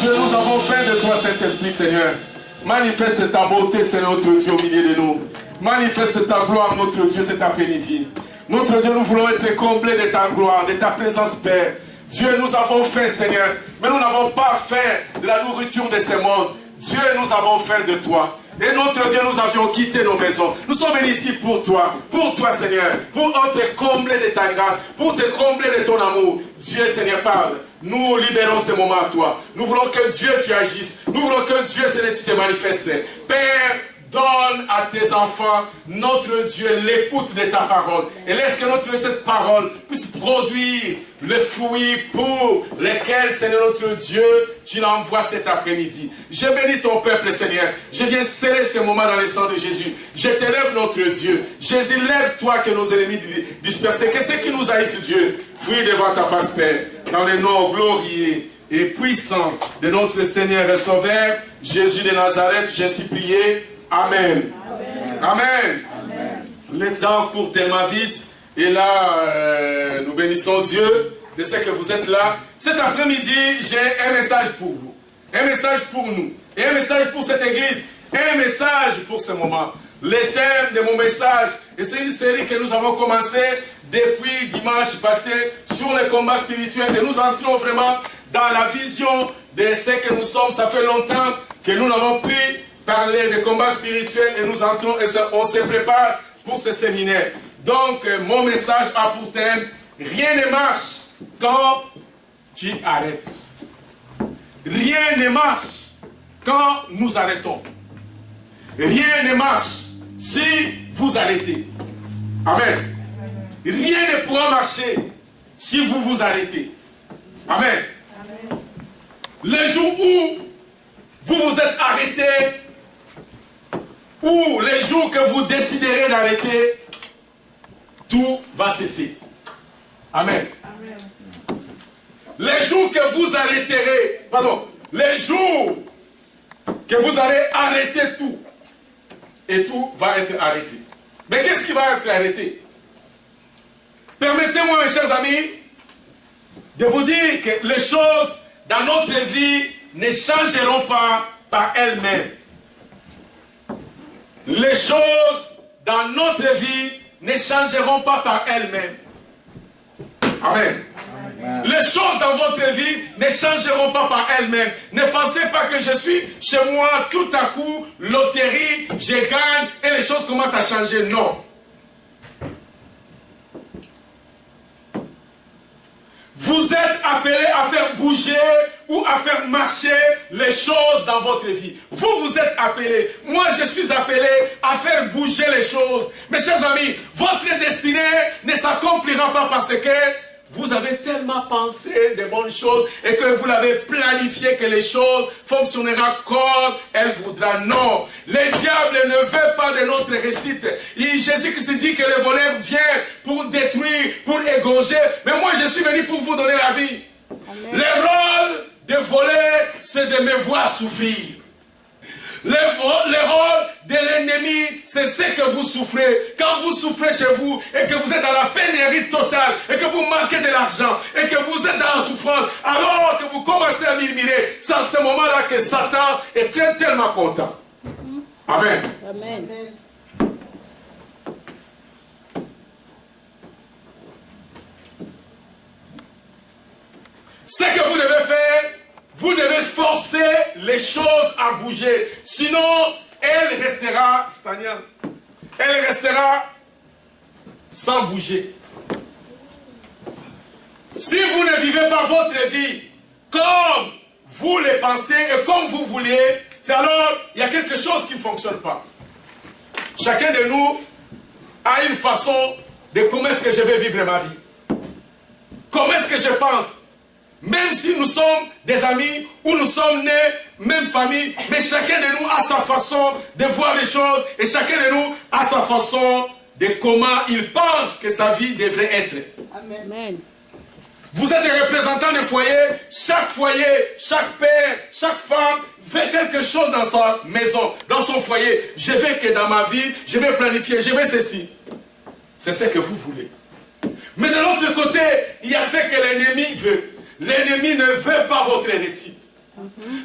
Dieu, nous avons faim de toi, Saint-Esprit, Seigneur. Manifeste ta beauté, Seigneur, notre Dieu, au milieu de nous. Manifeste ta gloire, notre Dieu, cet après-midi. Notre Dieu, nous voulons être comblés de ta gloire, de ta présence, Père. Dieu, nous avons faim, Seigneur, mais nous n'avons pas faim de la nourriture de ce monde. Dieu, nous avons faim de toi. Et notre Dieu, nous avions quitté nos maisons. Nous sommes venus ici pour toi, Seigneur, pour te combler de ta grâce, pour te combler de ton amour. Dieu, Seigneur, parle. Nous libérons ce moment à toi. Nous voulons que Dieu, tu agisses. Nous voulons que Dieu, Seigneur, tu te manifestes. Père, donne à tes enfants, notre Dieu, l'écoute de ta parole. Et laisse que cette parole puisse produire le fruit pour lequel, Seigneur, notre Dieu, tu l'envoies cet après-midi. Je bénis ton peuple, Seigneur. Je viens sceller ce moment dans le sang de Jésus. Je t'élève, notre Dieu. Jésus, lève-toi que nos ennemis dispersés, que ceux qui nous haïssent, Dieu, fuient devant ta face, Père. Dans le nom glorieux et puissant de notre Seigneur et Sauveur, Jésus de Nazareth, j'ai ainsi prié. Amen. Amen. Amen. Le temps court tellement vite. Et là, nous bénissons Dieu de ce que vous êtes là. Cet après-midi, j'ai un message pour vous. Un message pour nous. Et un message pour cette église. Un message pour ce moment. Le thème de mon message, et c'est une série que nous avons commencé depuis dimanche passé sur les combats spirituels. Et nous entrons vraiment dans la vision de ce que nous sommes. Ça fait longtemps que nous n'avons plus parler des combats spirituels et nous entrons et on se prépare pour ce séminaire. Donc, mon message a pour thème, rien ne marche quand tu arrêtes. Rien ne marche quand nous arrêtons. rien ne marche si vous arrêtez. Amen. Rien ne pourra marcher si vous vous arrêtez. Amen. Le jour où vous vous êtes arrêté, ou les jours que vous déciderez d'arrêter, tout va cesser. Amen. Les jours que vous arrêterez, les jours que vous allez arrêter tout, et tout va être arrêté. Mais qu'est-ce qui va être arrêté? Permettez-moi, mes chers amis, de vous dire que les choses dans notre vie ne changeront pas par elles-mêmes. Les choses dans notre vie ne changeront pas par elles-mêmes. Amen. Amen. Les choses dans votre vie ne changeront pas par elles-mêmes. Ne pensez pas que je suis chez moi, tout à coup, loterie, je gagne et les choses commencent à changer. Non. Vous êtes appelés à faire bouger ou à faire marcher les choses dans votre vie. Vous êtes appelés. Moi, je suis appelé à faire bouger les choses. Mes chers amis, votre destinée ne s'accomplira pas parce que vous avez tellement pensé de bonnes choses et que vous l'avez planifié que les choses fonctionneront comme elle voudra. Non, le diable ne veut pas de notre réussite. Jésus-Christ dit que le voleur vient pour détruire, pour égorger. Mais moi, je suis venu pour vous donner la vie. Amen. Le rôle de voler, c'est de me voir souffrir. Le rôle de l'ennemi, c'est ce que vous souffrez. Quand vous souffrez chez vous et que vous êtes dans la pénurie totale et que vous manquez de l'argent et que vous êtes dans la souffrance, alors que vous commencez à murmurer, c'est à ce moment-là que Satan est tellement content. Amen. Amen. Ce que vous devez faire, vous devez forcer les choses à bouger. Sinon, elle restera stagnante. Elle restera sans bouger. Si vous ne vivez pas votre vie comme vous le pensez et comme vous voulez, c'est alors il y a quelque chose qui ne fonctionne pas. Chacun de nous a une façon de comment est-ce que je vais vivre ma vie. Comment est-ce que je pense. Même si nous sommes des amis ou nous sommes nés, même famille, mais chacun de nous a sa façon de voir les choses et chacun de nous a sa façon de comment il pense que sa vie devrait être. Amen. Vous êtes des représentants de foyer, chaque père, chaque femme fait quelque chose dans sa maison, dans son foyer. Je veux que dans ma vie, je vais planifier, je veux ceci. C'est ce que vous voulez. Mais de l'autre côté, il y a ce que l'ennemi veut. L'ennemi ne veut pas votre réussite.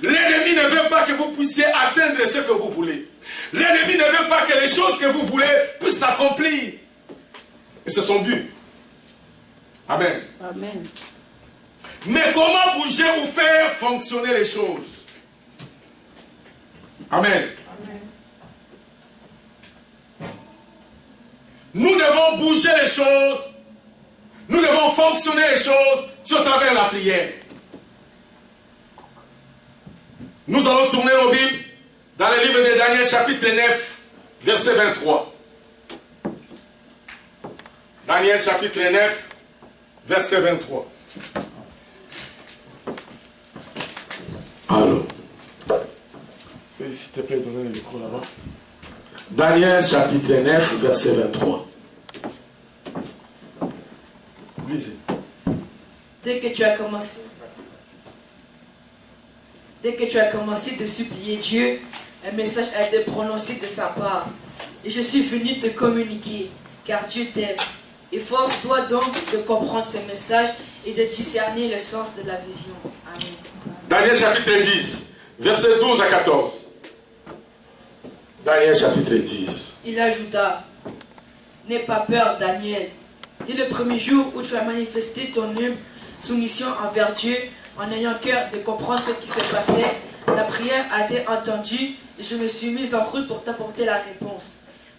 L'ennemi ne veut pas que vous puissiez atteindre ce que vous voulez. L'ennemi ne veut pas que les choses que vous voulez puissent s'accomplir. Et c'est son but. Amen. Amen. Mais comment bouger ou faire fonctionner les choses? Amen. Amen. Nous devons bouger les choses. Nous devons fonctionner les choses sur travers la prière. Nous allons tourner nos Bibles dans le livre de Daniel chapitre 9, verset 23. Daniel chapitre 9, verset 23. Alors, s'il te plaît, donnez le micro là-bas. Daniel chapitre 9, verset 23. Lisez. Dès que tu as commencé de supplier Dieu, un message a été prononcé de sa part. Et je suis venu te communiquer, car Dieu t'aime. Efforce-toi donc de comprendre ce message et de discerner le sens de la vision. Amen. Daniel chapitre 10, versets 12 à 14. Daniel chapitre 10. Il ajouta, n'aie pas peur, Daniel. Dès le premier jour où tu as manifesté ton humble soumission envers Dieu, en ayant cœur de comprendre ce qui se passait, la prière a été entendue et je me suis mise en route pour t'apporter la réponse.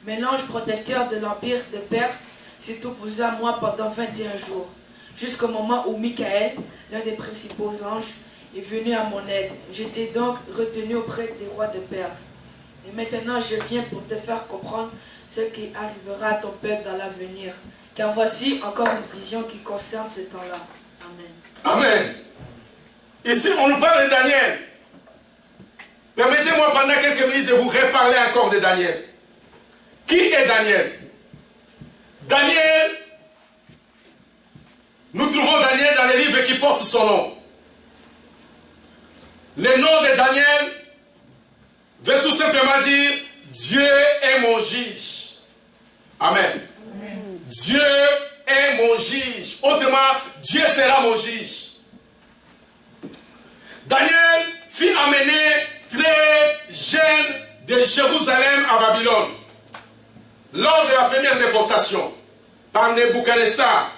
Mais l'ange protecteur de l'empire de Perse s'est opposé à moi pendant 21 jours, jusqu'au moment où Michael, l'un des principaux anges, est venu à mon aide. J'étais donc retenu auprès des rois de Perse. Et maintenant, je viens pour te faire comprendre ce qui arrivera à ton peuple dans l'avenir. Car voici encore une vision qui concerne ce temps-là. Amen. Amen. Ici, on nous parle de Daniel. Permettez-moi pendant quelques minutes de vous reparler encore de Daniel. Qui est Daniel? Daniel, nous trouvons Daniel dans les livres qui portent son nom. Le nom de Daniel veut tout simplement dire Dieu est mon juge. Amen. Amen. Dieu est mon juge. Autrement, Dieu sera mon juge. Daniel fut amené très jeune de Jérusalem à Babylone lors de la première déportation par Nebuchadnezzar.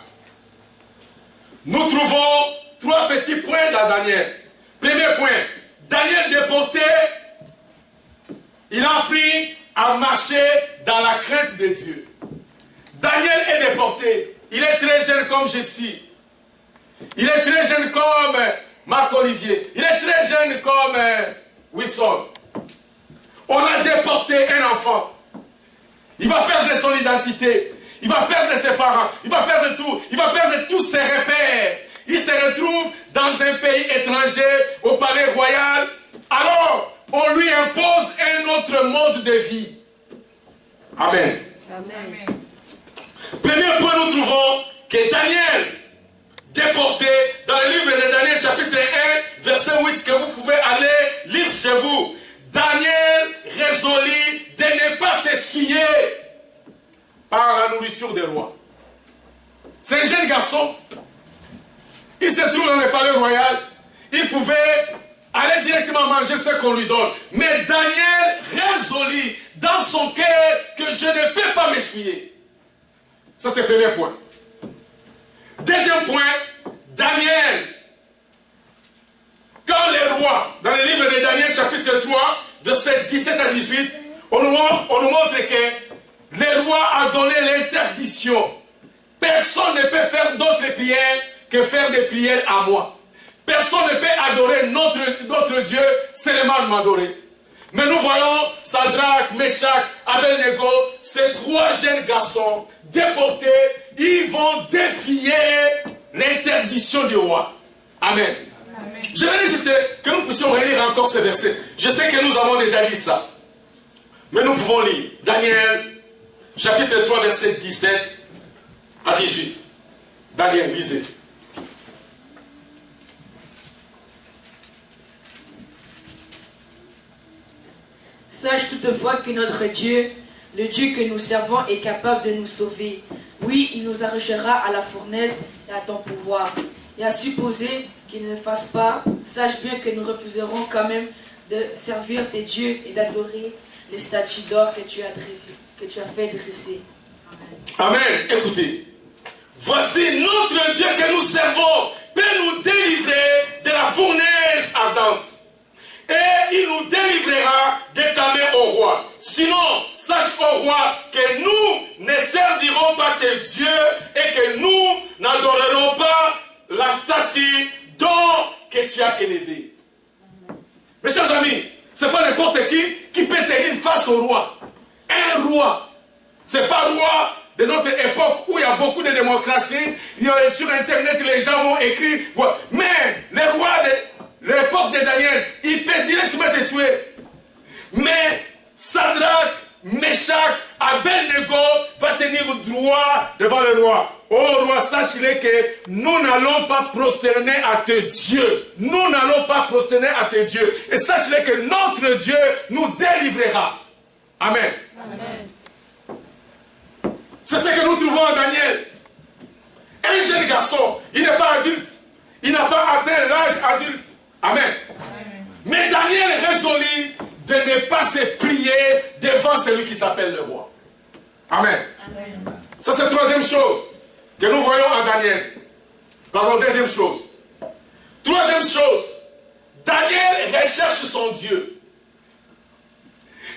Nous trouvons 3 petits points dans Daniel. Premier point, Daniel déporté, il a appris à marcher dans la crainte de Dieu. Daniel est déporté, il est très jeune comme Gypsy. Il est très jeune comme Marc-Olivier. Il est très jeune comme Wilson. On a déporté un enfant. Il va perdre son identité. Il va perdre ses parents. Il va perdre tout. Il va perdre tous ses repères. Il se retrouve dans un pays étranger, au palais royal. Alors, on lui impose un autre mode de vie. Amen. Amen. Premier point, nous trouvons que Daniel, déporté dans le livre de Daniel, chapitre 1, verset 8, que vous pouvez aller lire chez vous. Daniel résolut de ne pas s'essuyer par la nourriture des rois. C'est un jeune garçon. Il se trouve dans le palais royal. Il pouvait aller directement manger ce qu'on lui donne. Mais Daniel résolut dans son cœur que je ne peux pas m'essuyer. Ça, c'est le premier point. Deuxième point, Daniel. Quand les rois, dans le livre de Daniel, chapitre 3, versets 17 à 18, on nous montre que le roi a donné l'interdiction. Personne ne peut faire d'autres prières que faire des prières à moi. Personne ne peut adorer notre Dieu, seulement m'adorer. Mais nous voyons Sadrach, Meshach, Abednego, ces 3 jeunes garçons déportés, ils vont défier l'interdiction du roi. Amen. Amen. Je vais juste que nous puissions relire encore ces versets. Je sais que nous avons déjà lu ça. Mais nous pouvons lire Daniel, chapitre 3, verset 17 à 18. Daniel, lisez. Sache toutefois que notre Dieu, le Dieu que nous servons, est capable de nous sauver. Oui, il nous arrachera à la fournaise et à ton pouvoir. Et à supposer qu'il ne le fasse pas, sache bien que nous refuserons quand même de servir tes dieux et d'adorer les statues d'or que tu as fait dresser. Amen. Amen. Écoutez, voici notre Dieu que nous servons peut nous délivrer de la fournaise ardente. Et il nous délivrera de ta main au roi. Sinon, sache au roi que nous ne servirons pas tes dieux et que nous n'adorerons pas la statue d'or que tu as élevée. Mes chers amis, ce n'est pas n'importe qui peut tenir face au roi. Un roi. Ce n'est pas un roi de notre époque où il y a beaucoup de démocratie. Sur Internet, les gens vont écrire. Mais le roi de l'époque de Daniel, il peut directement te tuer. Mais Sadrach, Meshach, Abednego va tenir droit devant le roi. Oh roi, sache-le que nous n'allons pas prosterner à tes dieux. Nous n'allons pas prosterner à tes dieux. Et sache-le que notre Dieu nous délivrera. Amen. Amen. C'est ce que nous trouvons en Daniel. Un jeune garçon, il n'est pas adulte. Il n'a pas atteint l'âge adulte. Amen. Amen. Mais Daniel résolut de ne pas se plier devant celui qui s'appelle le roi. Amen. Amen. Ça, c'est la troisième chose que nous voyons en Daniel. Pardon, deuxième chose. Troisième chose, Daniel recherche son Dieu.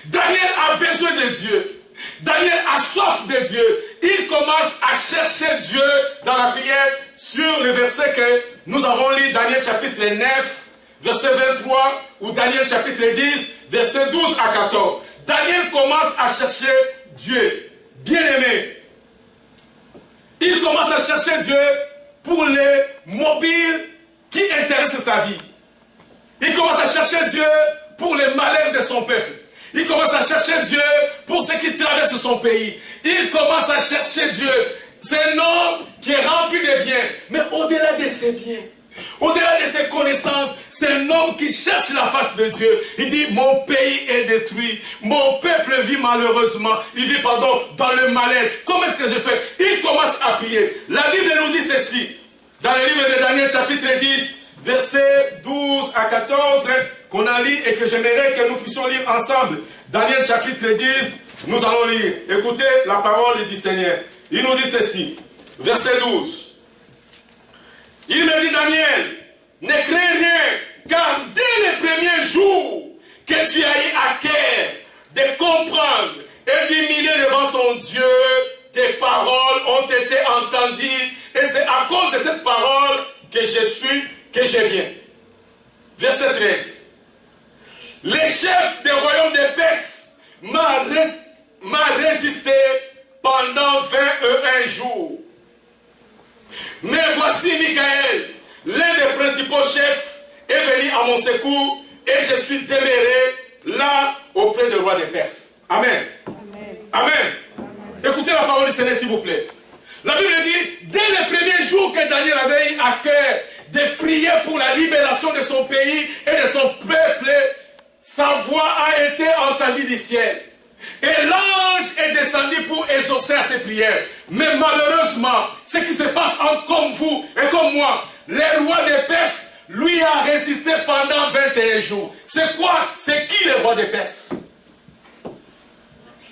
Daniel a besoin de Dieu. Daniel a soif de Dieu. Il commence à chercher Dieu dans la prière sur le verset que nous avons lu, Daniel chapitre 9, verset 23, ou Daniel chapitre 10, verset 12 à 14. Daniel commence à chercher Dieu. Bien-aimé, il commence à chercher Dieu pour les mobiles qui intéressent sa vie. Il commence à chercher Dieu pour les malheurs de son peuple. Il commence à chercher Dieu pour ceux qui traversent son pays. Il commence à chercher Dieu. C'est un homme qui est rempli de biens. Mais au-delà de ses biens, au-delà de ses connaissances, c'est un homme qui cherche la face de Dieu. Il dit, mon pays est détruit. Mon peuple vit malheureusement. Il vit, dans le malheur. Comment est-ce que je fais? Il commence à prier. La Bible nous dit ceci. Dans le livre de Daniel, chapitre 10, versets 12 à 14, qu'on a lu et que j'aimerais que nous puissions lire ensemble. Daniel, chapitre 10, nous allons lire. Écoutez la parole du Seigneur. Il nous dit ceci. Verset 12. Il me dit, Daniel, ne crains rien, car dès les premiers jours que tu as eu à cœur de comprendre et d'humilier devant ton Dieu, tes paroles ont été entendues, et c'est à cause de cette parole que je viens. Verset 13. Les chefs des royaumes de Perse m'a résisté pendant 21 jours. Mais voici Michael, l'un des principaux chefs, est venu à mon secours et je suis demeuré là auprès du roi des Perses. Amen. Amen. Amen. Écoutez la parole du Seigneur, s'il vous plaît. La Bible dit, dès les premiers jours que Daniel avait eu à cœur de prier pour la libération de son pays et de son peuple, sa voix a été entendue du ciel. Et l'ange est descendu pour exaucer à ses prières. Mais malheureusement, ce qui se passe entre comme vous et comme moi, le roi des Perses, lui a résisté pendant 21 jours. C'est quoi? C'est qui le roi des Perses?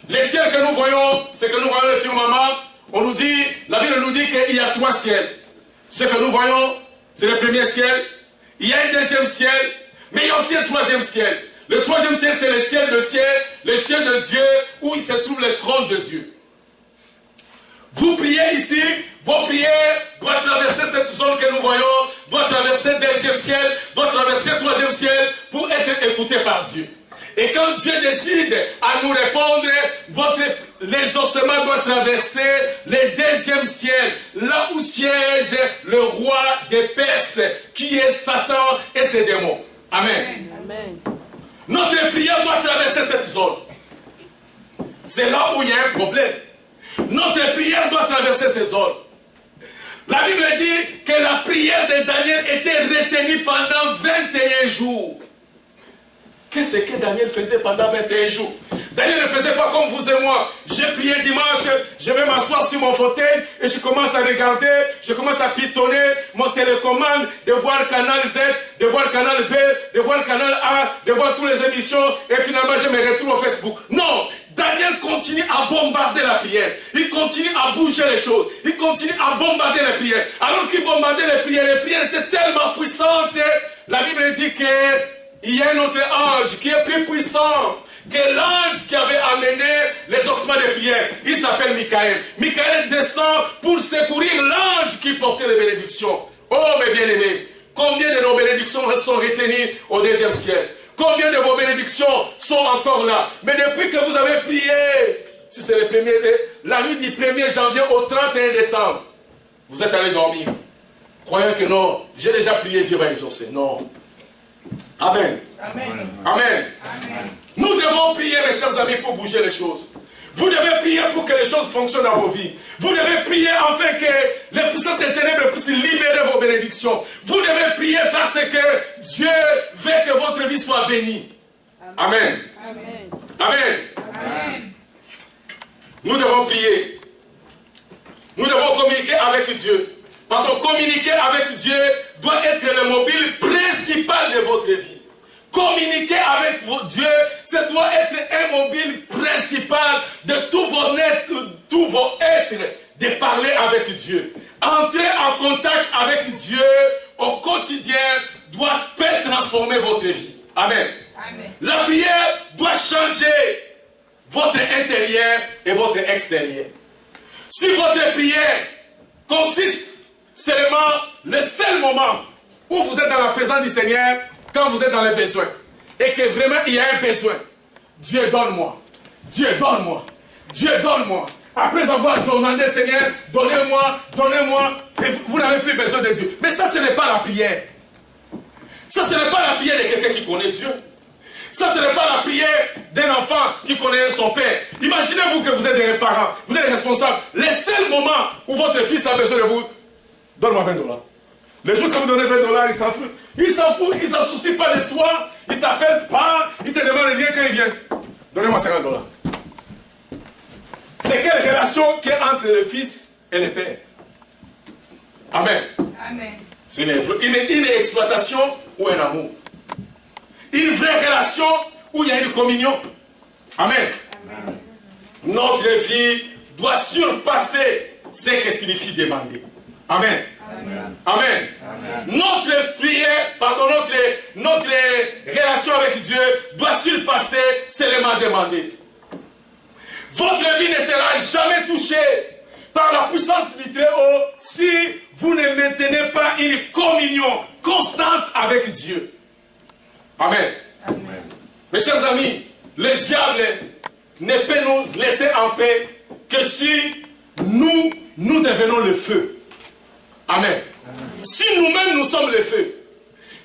Les ciels que nous voyons, c'est que nous voyons le firmament. On nous dit, la Bible nous dit qu'il y a 3 ciels. Ce que nous voyons, c'est le premier ciel. Il y a un deuxième ciel, mais il y a aussi un 3e ciel. Le 3e ciel, c'est le ciel de Dieu, où il se trouve le trône de Dieu. Vous priez ici, vos prières doivent traverser cette zone que nous voyons, doivent traverser le 2e ciel, doivent traverser le 3e ciel, pour être écoutés par Dieu. Et quand Dieu décide à nous répondre, l'exaucement doit traverser le 2e ciel, là où siège le roi des Perses, qui est Satan et ses démons. Amen. Amen. Notre prière doit traverser cette zone. C'est là où il y a un problème. Notre prière doit traverser ces zones. La Bible dit que la prière de Daniel était retenue pendant 21 jours. Qu'est-ce que Daniel faisait pendant 21 jours? Daniel ne faisait pas comme vous et moi. J'ai prié dimanche, je vais m'asseoir sur mon fauteuil et je commence à regarder, je commence à pitonner mon télécommande, de voir canal Z, de voir canal B, de voir canal A, de voir toutes les émissions et finalement je me retrouve au Facebook. Non, Daniel continue à bombarder la prière. Il continue à bouger les choses. Il continue à bombarder les prières. Alors qu'il bombardait les prières étaient tellement puissantes. La Bible dit qu'il y a un autre ange qui est plus puissant que l'ange qui avait amené les ossements de prière. Il s'appelle Michael. Michael descend pour secourir l'ange qui portait les bénédictions. Oh mes bien-aimés, combien de nos bénédictions sont retenues au 2e ciel? Combien de vos bénédictions sont encore là? Mais depuis que vous avez prié, si c'est la nuit du 1er janvier au 31 décembre, vous êtes allé dormir, croyant que non, j'ai déjà prié, Dieu va exaucer. Non. Amen. Amen. Amen. Amen. Nous devons prier, mes chers amis, pour bouger les choses. Vous devez prier pour que les choses fonctionnent dans vos vies. Vous devez prier afin que les puissances des ténèbres puissent libérer vos bénédictions. Vous devez prier parce que Dieu veut que votre vie soit bénie. Amen. Amen. Amen. Amen. Nous devons prier. Nous devons communiquer avec Dieu. Communiquer avec Dieu doit être le mobile principal de votre vie. Communiquer avec Dieu, ça doit être un mobile principal de tous vos êtres, de parler avec Dieu. Entrer en contact avec Dieu au quotidien peut transformer votre vie. Amen. Amen. La prière doit changer votre intérieur et votre extérieur. Si votre prière consiste seulement le seul moment où vous êtes dans la présence du Seigneur, quand vous êtes dans les besoins, et que vraiment il y a un besoin, Dieu donne-moi. Dieu, donne-moi. Dieu, donne-moi. Après avoir demandé, Seigneur, donnez-moi, donnez-moi, et vous n'avez plus besoin de Dieu. Mais ça, ce n'est pas la prière. Ça, ce n'est pas la prière de quelqu'un qui connaît Dieu. Ça, ce n'est pas la prière d'un enfant qui connaît son père. Imaginez-vous que vous êtes des parents, vous êtes des responsables. Les seuls moments où votre fils a besoin de vous, donne-moi $20. Les jours que vous donnez $20, il s'en fout. Il s'en fout, il ne s'en soucie pas de toi, il ne t'appelle pas, il te demande rien quand il vient. Donnez-moi $50. C'est quelle relation qu'il y a entre le fils et le père? Amen. Amen. C'est une exploitation ou un amour. Une vraie relation où il y a une communion. Amen. Amen. Notre vie doit surpasser ce que signifie demander. Amen. Amen. Amen. Amen. Notre prière, pardon, notre relation avec Dieu doit surpasser seulement demander. Votre vie ne sera jamais touchée par la puissance du Très-Haut si vous ne maintenez pas une communion constante avec Dieu. Amen. Amen. Mes chers amis, le diable ne peut nous laisser en paix que si nous devenons le feu. Amen. Amen. Si nous-mêmes nous sommes le feu,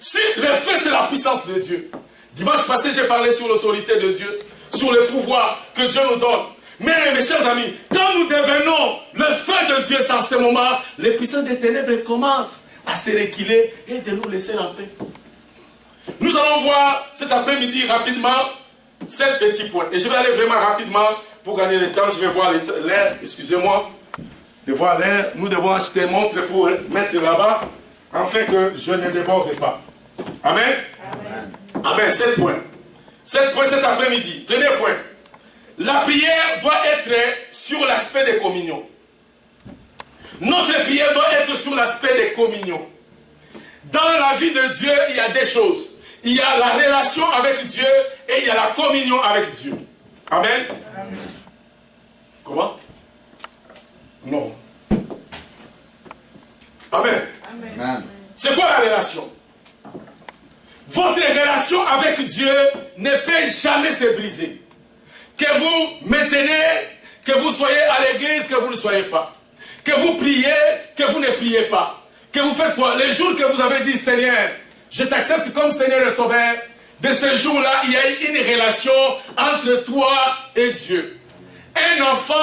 si le feu c'est la puissance de Dieu. Dimanche passé, j'ai parlé sur l'autorité de Dieu, sur le pouvoir que Dieu nous donne. Mais mes chers amis, quand nous devenons le feu de Dieu en ce moment, les puissances des ténèbres commencent à se reculer et de nous laisser en paix. Nous allons voir cet après-midi rapidement 7 petits points. Et je vais aller vraiment rapidement pour gagner le temps. Je vais voir l'air, excusez-moi, de voir l'air. Nous devons acheter une montre pour mettre là-bas, afin que je ne déborde pas. Amen. Amen. Amen. 7 points. 7 points cet après-midi. Premier point. La prière doit être sur l'aspect des communions. Notre prière doit être sur l'aspect des communions. Dans la vie de Dieu, il y a des choses. Il y a la relation avec Dieu et il y a la communion avec Dieu. Amen. Amen. Comment? Non. Amen. Amen. C'est quoi la relation? Votre relation avec Dieu ne peut jamais se briser. Que vous maintenez, que vous soyez à l'église, que vous ne soyez pas. Que vous priez, que vous ne priez pas. Que vous faites quoi? Les jours que vous avez dit, Seigneur, je t'accepte comme Seigneur et Sauveur, de ce jour-là, il y a une relation entre toi et Dieu. Un enfant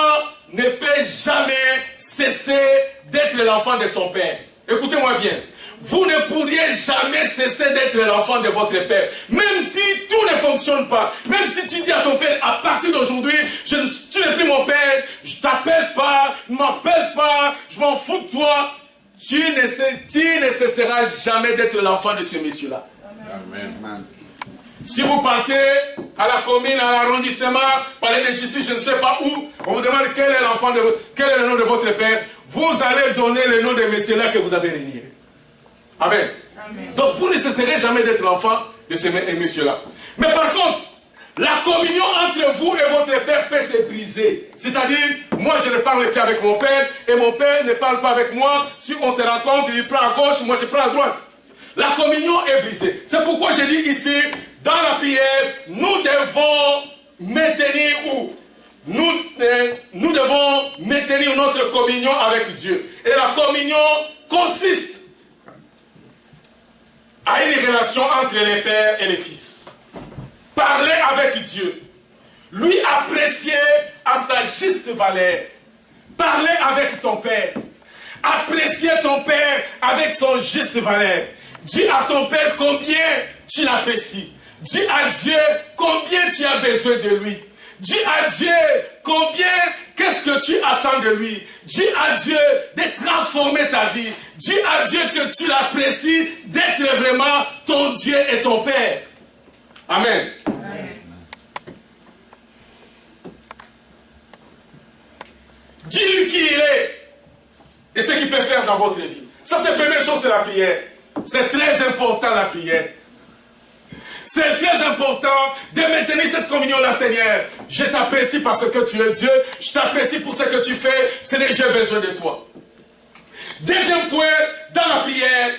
ne peut jamais cesser d'être l'enfant de son père. Écoutez-moi bien. Vous ne pourriez jamais cesser d'être l'enfant de votre père. Même si tout ne fonctionne pas. Même si tu dis à ton père, à partir d'aujourd'hui, tu n'es plus mon père, je ne t'appelle pas, ne m'appelle pas, je m'en fous de toi. Tu ne cesseras jamais d'être l'enfant de ce monsieur-là. Amen. Amen. Si vous partez à la commune, à l'arrondissement, parler de justice, je ne sais pas où, on vous demande quel est le nom de votre père, vous allez donner le nom de monsieur-là que vous avez régné. Amen. Amen. Donc vous ne cesserez jamais d'être l'enfant de ce monsieur-là. Mais par contre, la communion entre vous et votre père peut se briser. C'est-à-dire, moi je ne parle plus avec mon père et mon père ne parle pas avec moi. Si on se rencontre, il prend à gauche, moi je prends à droite. La communion est brisée. C'est pourquoi je dis ici, dans la prière, nous devons maintenir nous devons maintenir notre communion avec Dieu. Et la communion consiste à une relation entre les pères et les fils. Parler avec Dieu. Lui apprécier à sa juste valeur. Parler avec ton père. Apprécier ton père avec son juste valeur. Dis à ton père combien tu l'apprécies. Dis à Dieu combien tu as besoin de lui. Dis à Dieu qu'est-ce que tu attends de lui. Dis à Dieu de transformer ta vie. Dis à Dieu que tu l'apprécies d'être vraiment ton Dieu et ton Père. Amen. Amen. Dis-lui qui il est et ce qu'il peut faire dans votre vie. Ça, c'est la première chose, c'est la prière. C'est très important, la prière. C'est très important de maintenir cette communion-là, Seigneur. Je t'apprécie parce que tu es Dieu. Je t'apprécie pour ce que tu fais. Seigneur, j'ai besoin de toi. Deuxième point, dans la prière,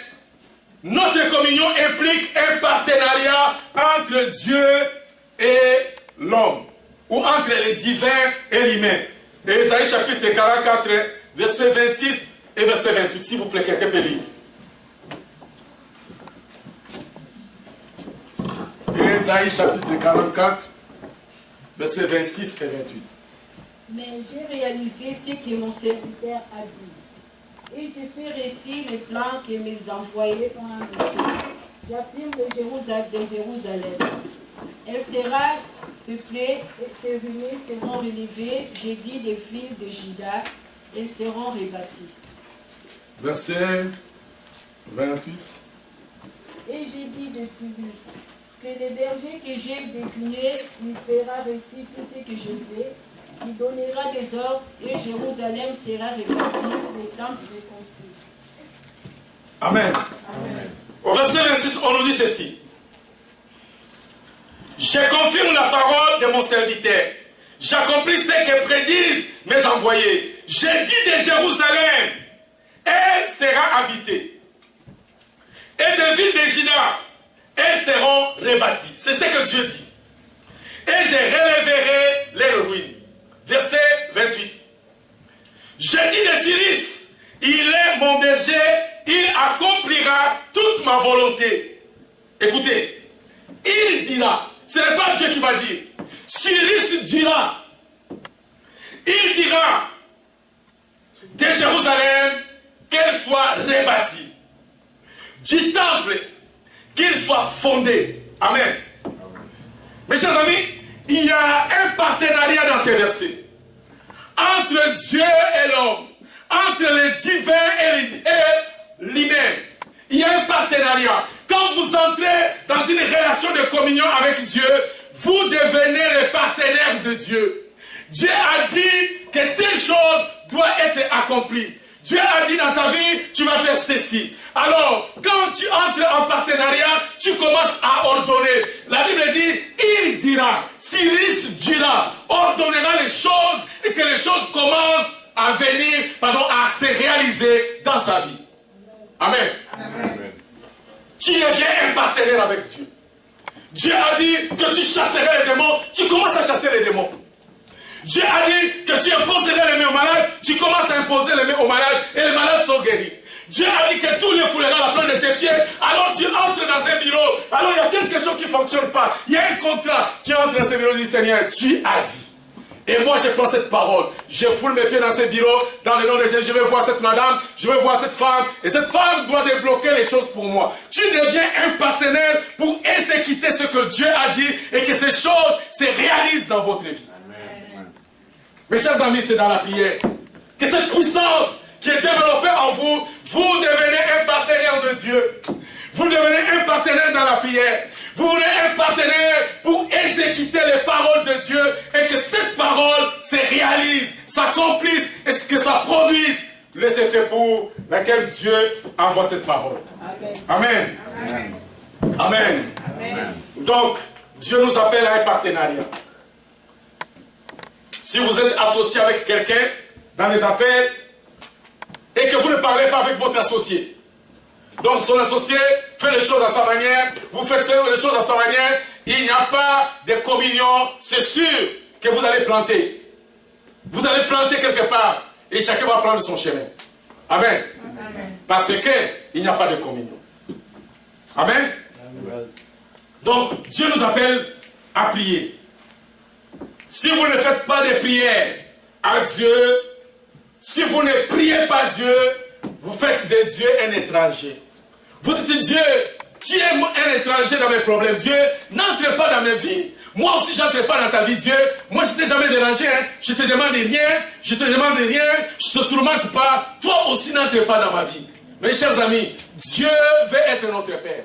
notre communion implique un partenariat entre Dieu et l'homme. ou entre les divins et l'humain. Et Ésaïe chapitre 44, verset 26 et verset 28. S'il vous plaît, quelqu'un peut lire. Ésaïe chapitre 44, verset 26 et 28. Mais j'ai réalisé ce que mon serviteur a dit. Et j'ai fait récit les plans que mes envoyés ont annoncés. J'affirme de Jérusalem. Elle sera peuplée, et ses ruines seront relevées. J'ai dit des villes de Juda, elles seront rebâties. Verset 28. Et j'ai dit de Cyrus, c'est le berger que j'ai désigné, il fera récit tout ce que je fais. Il donnera des ordres et Jérusalem sera rebâtie, les temples reconstruits. Amen. Amen. Au verset 26, on nous dit ceci. Je confirme la parole de mon serviteur. J'accomplis ce que prédisent mes envoyés. J'ai dit de Jérusalem, elle sera habitée. Et des villes de Juda, elles seront rebâties. C'est ce que Dieu dit. Et je relèverai les ruines. Verset 28. Je dis de Cyrus, il est mon berger, il accomplira toute ma volonté. Écoutez, il dira, ce n'est pas Dieu qui va dire. Cyrus dira, il dira de Jérusalem qu'elle soit rebâtie, du temple qu'il soit fondé. Amen. Mes chers amis, il y a un partenariat dans ces versets entre Dieu et l'homme, entre les divins et l'humain. Il y a un partenariat. Quand vous entrez dans une relation de communion avec Dieu, vous devenez le partenaire de Dieu. Dieu a dit que telle chose doit être accomplie. Dieu a dit dans ta vie, tu vas faire ceci. Alors, quand tu entres en partenariat, tu commences à ordonner. La Bible dit, il dira, Cyrus dira, ordonnera les choses et que les choses commencent à venir, à se réaliser dans sa vie. Amen. Amen. Tu deviens un partenaire avec Dieu. Dieu a dit que tu chasserais les démons, tu commences à chasser les démons. Dieu a dit que tu imposerais les mains aux malades, tu commences à imposer les mains aux malades et les malades sont guéris. Dieu a dit que tous les fouleront la plante de tes pieds, alors tu entres dans un bureau, alors il y a quelque chose qui ne fonctionne pas, il y a un contrat, tu entres dans ce bureau et dis Seigneur, tu as dit. Et moi je prends cette parole, je foule mes pieds dans ce bureau, dans le nom de Jésus, je vais voir cette madame, je vais voir cette femme, et cette femme doit débloquer les choses pour moi. Tu deviens un partenaire pour exécuter ce que Dieu a dit et que ces choses se réalisent dans votre vie. Mes chers amis, c'est dans la prière que cette puissance qui est développée en vous, vous devenez un partenaire de Dieu. Vous devenez un partenaire dans la prière. Vous devenez un partenaire pour exécuter les paroles de Dieu et que cette parole se réalise, s'accomplisse et que ça produise les effets pour lesquels Dieu envoie cette parole. Amen. Amen. Amen. Amen. Donc, Dieu nous appelle à un partenariat. Si vous êtes associé avec quelqu'un dans les affaires et que vous ne parlez pas avec votre associé, donc son associé fait les choses à sa manière, vous faites les choses à sa manière, il n'y a pas de communion, c'est sûr que vous allez planter. Vous allez planter quelque part et chacun va prendre son chemin. Amen. Amen. Parce qu'il n'y a pas de communion. Amen. Amen. Donc Dieu nous appelle à prier. Si vous ne faites pas de prière à Dieu, si vous ne priez pas Dieu, vous faites de Dieu un étranger. Vous dites Dieu, tu es un étranger dans mes problèmes. Dieu, n'entre pas dans ma vie. Moi aussi, je n'entre pas dans ta vie, Dieu. Moi, je ne t'ai jamais dérangé. Hein. Je ne te demande rien. Je ne te demande rien. Je ne te tourmente pas. Toi aussi, n'entre pas dans ma vie. Mes chers amis, Dieu veut être notre Père.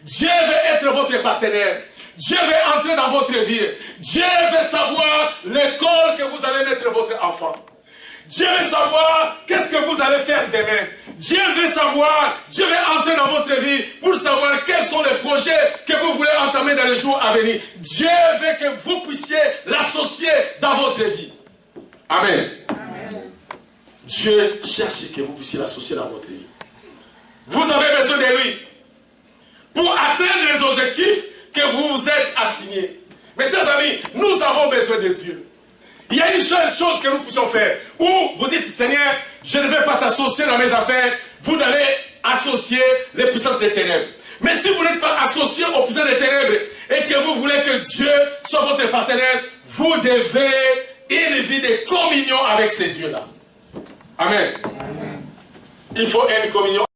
Dieu veut être votre partenaire. Dieu veut entrer dans votre vie. Dieu veut savoir l'école que vous allez mettre votre enfant. Dieu veut savoir qu'est-ce que vous allez faire demain. Dieu veut savoir, Dieu veut entrer dans votre vie pour savoir quels sont les projets que vous voulez entamer dans les jours à venir. Dieu veut que vous puissiez l'associer dans votre vie. Amen. Amen. Dieu cherche que vous puissiez l'associer dans votre vie. Vous avez besoin de lui pour atteindre les objectifs que vous vous êtes assignés. Mes chers amis, nous avons besoin de Dieu. Il y a une seule chose que nous puissions faire. Ou vous dites, Seigneur, je ne vais pas t'associer dans mes affaires. Vous allez associer les puissances des ténèbres. Mais si vous n'êtes pas associé aux puissances des ténèbres et que vous voulez que Dieu soit votre partenaire, vous devez une vie de communion avec ces dieux-là. Amen. Il faut une communion.